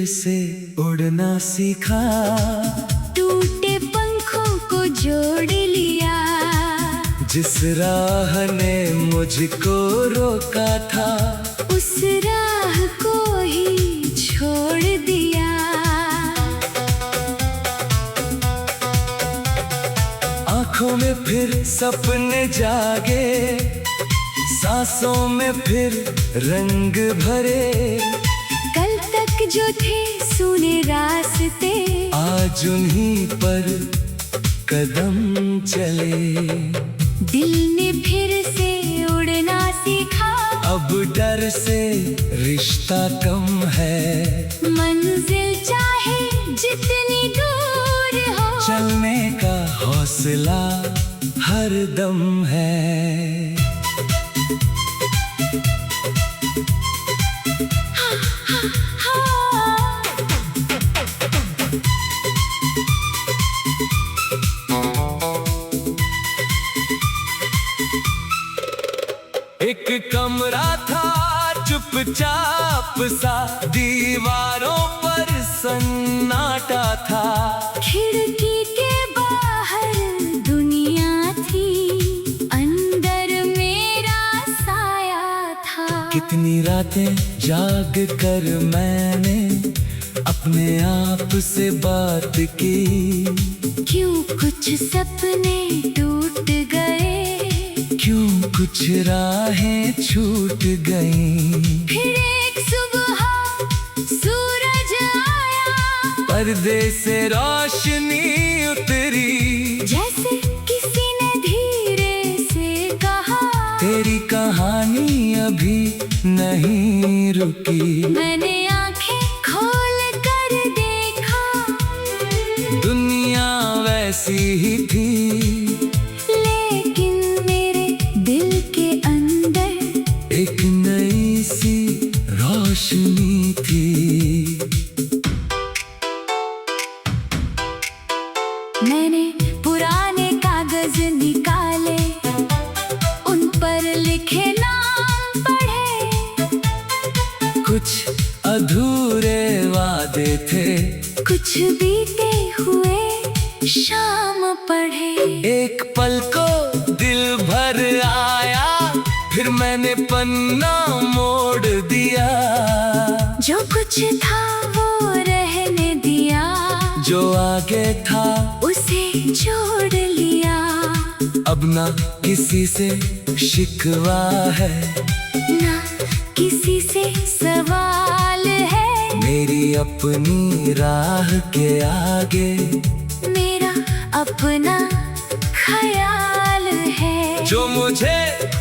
फिर से उड़ना सीखा, टूटे पंखों को जोड़ लिया। जिस राह ने मुझको रोका था, उस राह को ही छोड़ दिया। आँखों में फिर सपने जागे, सांसों में फिर रंग भरे। कल तक जो थे सुने रास्ते, आज उन्हीं पर कदम चले। दिल ने फिर से उड़ना सीखा, अब डर से रिश्ता कम है। मंजिल चाहे जितनी दूर हो, चलने का हौसला हर दम है। एक कमरा था चुपचाप सा, दीवारों पर सन्नाटा था। खिड़की के बाहर दुनिया थी, अंदर मेरा साया था। कितनी रातें जाग कर मैंने अपने आप से बात की। क्यों कुछ सपने टूट गए, क्यों कुछ राहें छूट गईं। फिर एक सुबह सूरज आया, पर्दे से रोशनी उतरी। जैसे किसी ने धीरे से कहा, तेरी कहानी अभी नहीं रुकी। मैंने आंखें खोल कर देखा, दुनिया वैसी ही थी, लेकिन मेरे दिल के अंदर एक नई सी रोशनी थी। मैंने पुराने कागज निकाले, उन पर लिखे नाम पढ़े। कुछ अधूरे वादे थे, कुछ बीते हुए शाम पढ़े। एक पल को दिल भर आया, फिर मैंने पन्ना मोड़ दिया। जो कुछ था वो रहने दिया, जो आगे था उसे जोड़ लिया। अब ना किसी से शिकवा है, ना किसी से सवाल है। मेरी अपनी राह के आगे मेरा अपना ख्याल है। जो मुझे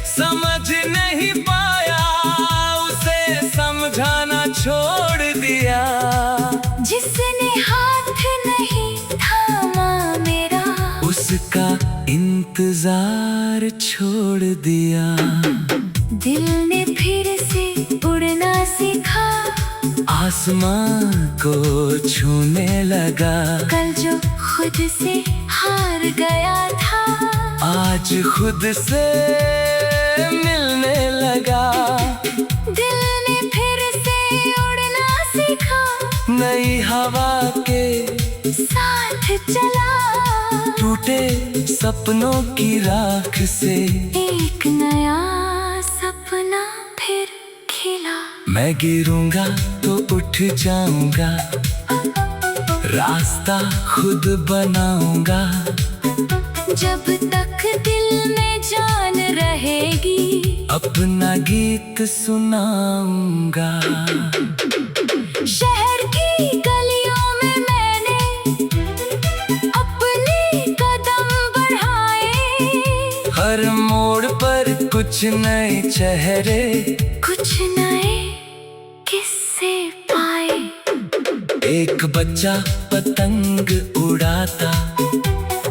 समझ नहीं पाया, उसे समझाना छोड़ दिया। जिसने हाथ नहीं थामा मेरा, उसका इंतजार छोड़ दिया। दिल ने फिर से उड़ना सीखा, आसमां को छूने लगा। कल जो खुद से हार गया था, आज खुद से मिलने लगा। दिल ने फिर से उड़ना सीखा, नई हवा के साथ चला। टूटे सपनों की राख से एक नया सपना फिर खिला। मैं गिरूंगा तो उठ जाऊंगा, रास्ता खुद बनाऊंगा। जब तक दिल में जान रहेगी, अपना गीत सुनाऊंगा। शहर की गलियों में मैंने अपने कदम बढ़ाए। हर मोड़ पर कुछ नए चेहरे, कुछ नए किस्से पाए। एक बच्चा पतंग उड़ाता,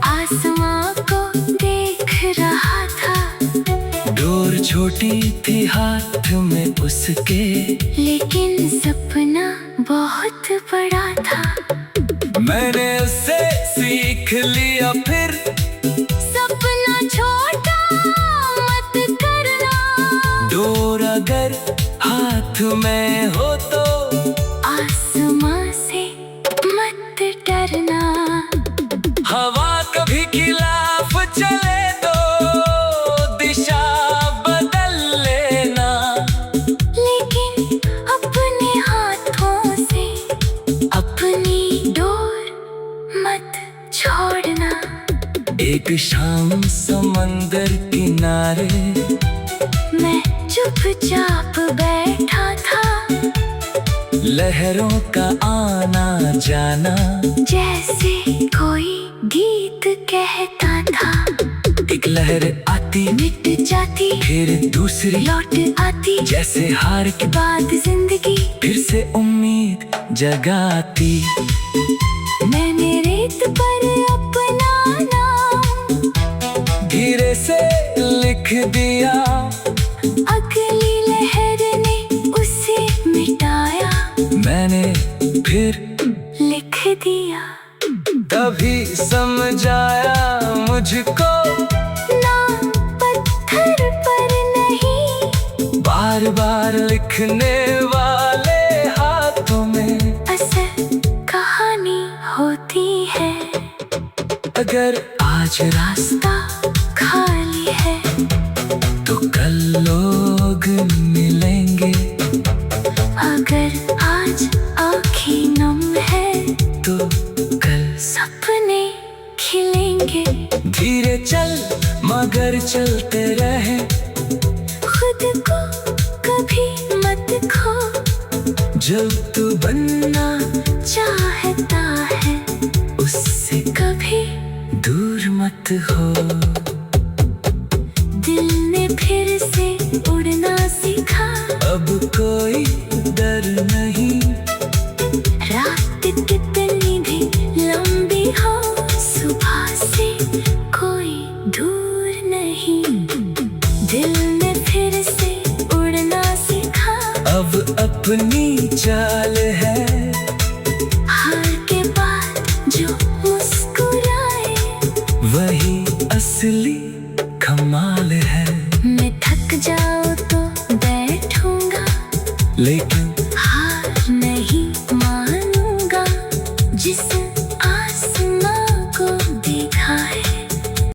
आसमां को देख रहा था। डोर छोटी थी हाथ में उसके, लेकिन सपना बहुत बड़ा था। मैंने उससे सीख लिया फिर, सपना छोटा मत करना। डोर अगर हाथ में हो तो आसमान चले दो दिशा बदल लेना, लेकिन अपने हाथों से अपनी डोर मत छोड़ना। एक शाम समंदर किनारे मैं चुपचाप बैठा था, लहरों का आना जाना जैसे कोई गीत कहता था। एक लहर आती मिट जाती फिर दूसरी लौट आती, जैसे हार के बाद जिंदगी फिर से उम्मीद जगाती। मैंने रेत पर अपना नाम धीरे से लिख दिया, अगली लहर ने उसे मिटाया। मैंने फिर लिख दिया तभी समझ आया मुझको, नाम पत्थर पर नहीं, बार बार लिखने वाले हाथों में असल कहानी होती है। अगर आज रास्ता खाली है तो कल लोग मिलेंगे, अगर आज आँखें नम है तो कल सपने खिलेंगे। धीरे चल मगर चलते रहे, खुद को कभी मत खो, जब तू बनना चाहता है उससे कभी दूर मत हो। दिल ने फिर से उड़ना सीखा, अब कोई डर नहीं, रात कितनी भी लंबी हो, सुबह से कोई दूर नहीं। दिल ने फिर से उड़ना सीखा, अब अपनी चाल है, हार के बाद जो मुस्कुराए वही असली कमाल है। मैं थक जाऊं तो बैठूंगा, लेकिन